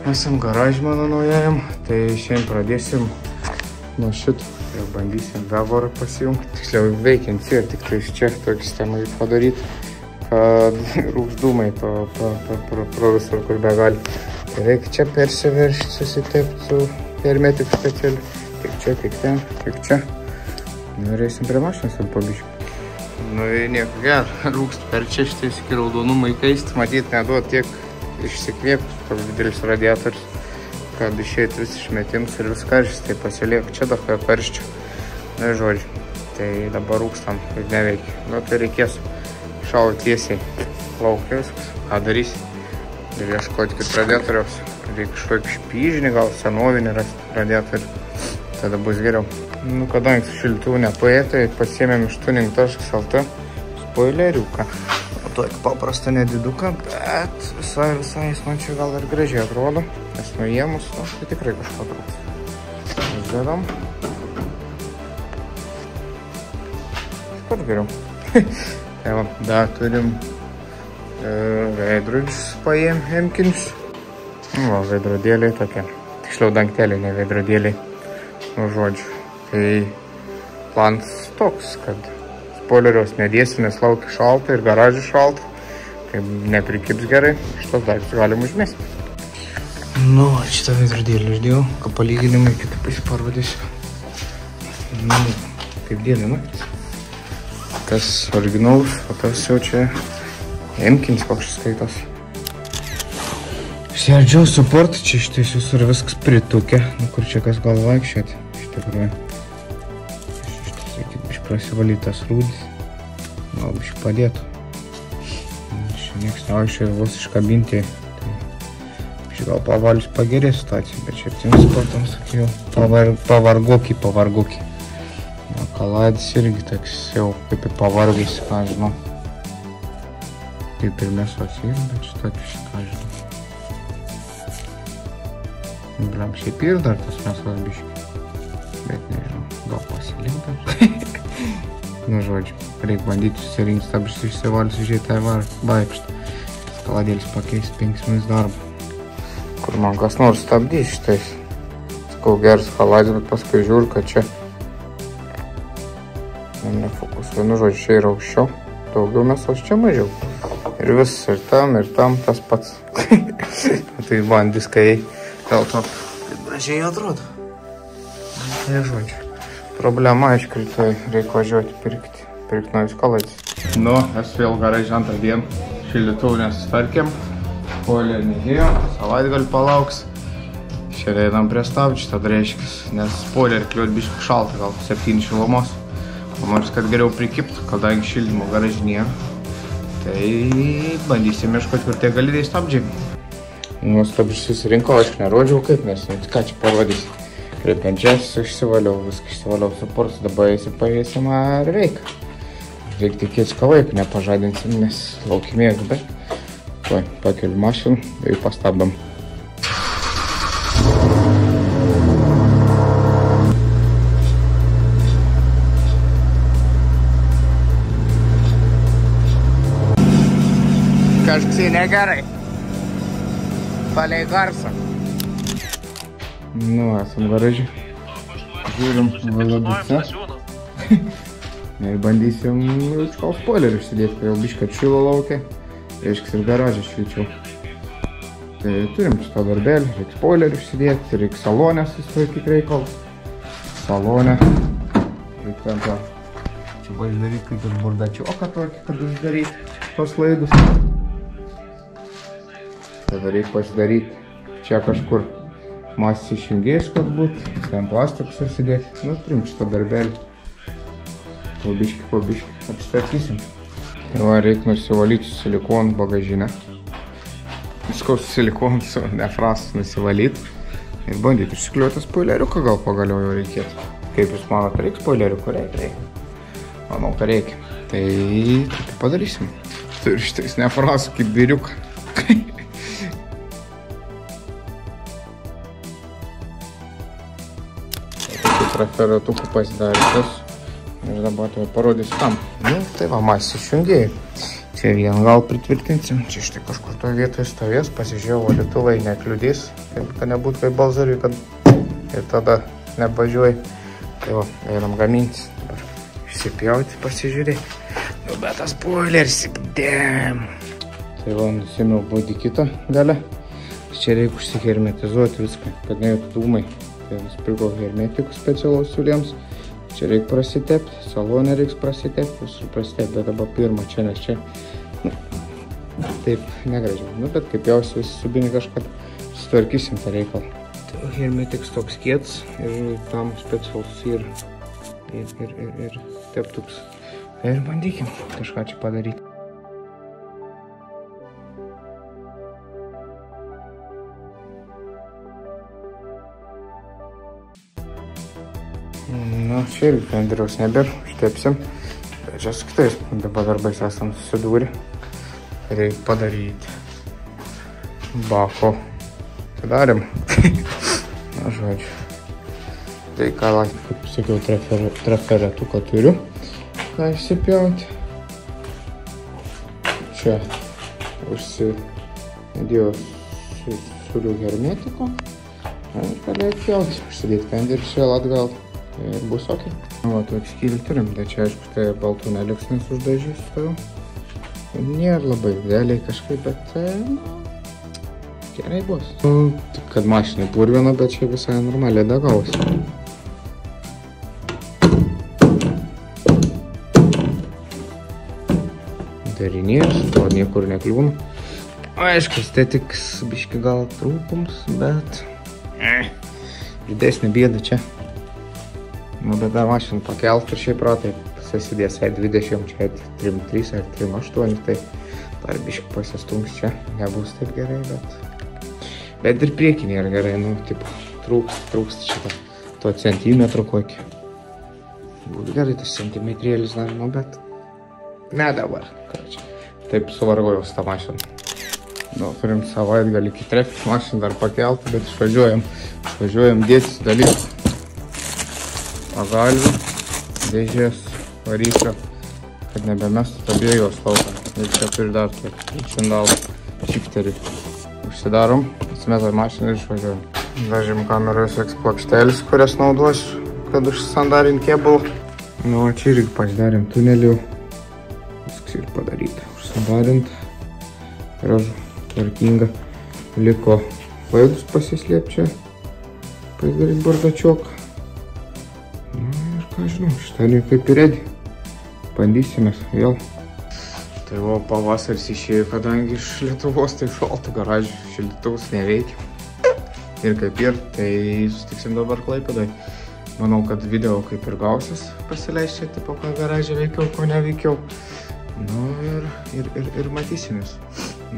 Esam garažį mano naujajam, tai šiandien pradėsim nuo šito. Jau bandysim bevorą pasijungti. Tiksliau veikiant ir tik tai čia tokį sistemą padaryti, kad rūkšdumai pro visur, kur be gali. Tai reikia čia persiveršti, susitepti su hermetiku specialiu. Tik čia, tik ten, tik čia. Norėsim prie mašinos ir pabiškį. Nu ir nieko gero, rūkst per čia šitais iki raudonumą įkaisti. Matyt, neduot tiek išsikvėpti, toks didelis radiatorius, kad išėti vis išmetims ir vis karštis. Tai pasiliek čia dar karščių. Na žodžiu, tai dabar rūkstam ir neveikia. Nu tai reikės šauti tiesiai laukia viskas. Ką darysi? Ir ieškoti kitų radiatoriaus. Reikia kažkokį špyžinį, gal senovinį radiatorių. Tada bus geriau. Nu, kadangi su šiltuvu nepaėjo, tai pasiėmėm iš tuning.lt spoileriuką. O tokį paprastą nediduką, bet visai jis man čia gal ir gražiai atrodo. Nes nuėmus, tai tikrai kažko trūks. Uždedam. Pat geriau. Tai va, dar turim veidrodžius paėm hemkinius. Va, veidrodėliai tokie. Tiksliau dangteliai, ne veidrodėliai. Nu, žodžiu. Tai planas toks, kad spoilerios nedėsim, nes laukia šalta ir garažai šalta. Tai neprikips gerai, šitos daiktus galim užmesti. Nu, šitą veidrodėlį išdėjau, kad palyginimai kitaip pasiparvadysiu. Nu, kaip dieną naktis. Tas originalus, o tas jau čia emkinis koks skaitos. Išsiardžiau suportą, čia šitais visur viskas pritukę. Nu, kur čia kas gal vaikščioti, iš tikrųjų. Šitas reikia biškai prasivalyti tas rūdis. Gal biškai padėtų. Čia nieks nevaikščia vos iškabinti. Tai biškai gal pavalius pagerės situacija, bet čia tiems sportams sakiau. Pavargoki. Na, kaladis irgi toks jau kaip ir pavargęs, ką žinau. Kaip ir mėsos yra, bet šitą ką žinau. Bliam, šiaip ir dar tas mėsos biški. Bet nežinau, gal pasilikta. Nu, žodžiu, reikia bandyti susirinkti stabdžius išsivalius užėjti tą vaikštą. Kaladėlis pakeisti 5 minus darbą. Kur man kas nors stabdys šitais. Sakau, geras kaladis, bet paskui žiūriu, kad čia nefokusuoju. Nu, žodžiu, čia yra aukščiau. Daugiau mėsos, čia mažiau. Ir vis, ir tam tas pats. Tai man diskai dėl to taip gražiai atrodo. Tai žodžiu. Problema, aišku, tai reikia važiuoti pirkti naujus kaladžius. Nu, esu vėl garažį antrą dieną. Šildytuvų nesusitvarkėm. Spoiler nedėjo, savaitgalį palauks. Šiandien einam prie stabdžių, tada reiškia, nes spoiler kliuot biškai šalta, gal 7 šilumos. O nors, kad geriau prikiptų, kadangi šildymo garažį nėra. Tai bandysim ieškoti, kur tie galidai stabdžiai. Nu, stabdžius susirinkau, aišku, nerodžiau kaip, nes ką čia parodys. Kreipiančias išsivaliau, viską išsivaliau suportus, dabar pažiūrėsim, ar veikia. Reikia tikėtis, ką vaiką nepažadinsim, nes laukimės, bet tuoj pakeliu mašiną ir pastabdom. Kažkas negerai. Palei garsą. Nu, esam garažį. Žiūrim VLDC. Ir bandysim gal spoilerį išsidėti, kai jau biškai atšilo laukia. Reiškia ir garažį šilčiau. Tai turim šitą darbelį, reikia spoilerį išsidėti, reikia salonę susitvarkyti reikalus. Salonę. Reikia ten tą. Čia uždaryti kaip ir burdačioką tokį, kad uždaryti tos laidus. Tada reikia pasidaryti čia kažkur masės išjungėjus, kad būtų. Ten plastikus susidėti. Nu, turim šitą darbelį. Po biškį apsistatysim. Va, reikia nusivalyti su silikonu bagažinę. Viskau su silikonu, su nefrasas nusivalyti. Ir bandyti išsikliuoti spoileriuką gal pagaliau jau reikėtų. Kaip jūs manote, reikia spoileriuką? Reikia. Manau, kad reikia. Tai taip padarysim. Turiu šitais nefrasų kaip biriuką. Referatuku pasidarytas ir dabar tai parodysiu tam. Nu, tai va, masės išjungėjai. Čia vien gal pritvirtinsim, čia štai kažkur to vietoje stovės, pasižiūrėjau, valytuvai nekliudys, kad nebūtų kaip balzariui, kad ir tada nevažiuoji. Tai va, einam gamintis, dabar išsipjauti, pasižiūrėti. Nu, bet tas boileris, damn. Tai va, nusėmiau bodį kitą galę. Čia reikia užsihermetizuoti viską, kad nejautų dūmai. Tai nusipirkau hermetikų specialaus siūlėms. Čia reikia prasitepti, salonę reiks prasitepti, visur prasitepti, bet dabar pirmą čia, nes čia, nu, taip negražiau. Nu, bet kaip jausi visi subinį kažką, sutvarkysim tą reikalą. Tai hermetiks toks kietas ir tam specialus ir teptuks. Ir bandykim kažką čia padaryti. Nu, čia irgi fenderiaus nebėra, užtepsim. Bet čia su kitais dabar darbais esam susidūrę. Reikia padaryti. Bako. Padarėm. Na, žodžiu. Tai ką, kaip sakiau, traferetuką turiu. Ką išsipjauti. Čia užsidėjau suriu hermetiko. Ir pradėjau pjauti. Užsidėti fenderį vėl atgal. Ir bus ok. Va, tokį skylį turim, tai čia aišku, tai baltų neliks, nes uždažys tau. Nėra labai dėliai kažkaip, bet, nu, gerai bus. Nu, tik kad mašinai purvina, bet čia visai normaliai dagausi. Darinės, to niekur nekliūna. Aišku, estetiks biški gal trūkums, bet didesnė bėda čia. Nu, bet dar mašiną pakelt ir šiaip ratai susidės 20, čia 3.3 ar 3.8, tai dar biškai pasistums čia. Nebus taip gerai, bet ir priekinė yra gerai, nu, tipo, trūkst šitą to centimetrų kokį. Būtų gerai tas centimetrėlis dar, nu, bet ne dabar, kačia. Taip suvargojau tą mašiną. Nu, turim savaitgalį iki trefik mašiną dar pakelti, bet išvažiuojam dėtis dalykų. Pagalvių, dėžės, varyklio, kad nebemestų tabėjos lauką. Ir čia turi dar tokį šindalą šifterį. Užsidarom, atsimetam mašiną ir išvažiuojam. Dažym kameros X plokštelis, kurias naudosiu, kad užsandarint kėbulą. Nu, čia irgi pasidarėm tunelį. Viskas ir padaryta. Užsandarint. Gražu, tvarkinga. Liko laidus pasislėpčia. Pasidaryt bardačioką. Žinau, šitą kaip ir redi. Bandysimės vėl. Tai va, pavasaris išėjo, kadangi iš Lietuvos tai šalta, garažių šildytuvas neveikia. Ir kaip ir, tai sutiksim dabar Klaipėdoj. Manau, kad video kaip ir gausis pasileis čia, tipo, ką garažė veikiau, ko neveikiau. Nu ir matysimės.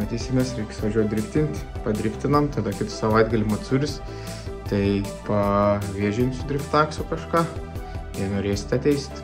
Matysimės, reiks važiuoti driftinti. Padriftinam, tada kitą savaitgalį Matsuris. Tai pavėžinsiu driftaksiu kažką. Jei norėsite ateisit.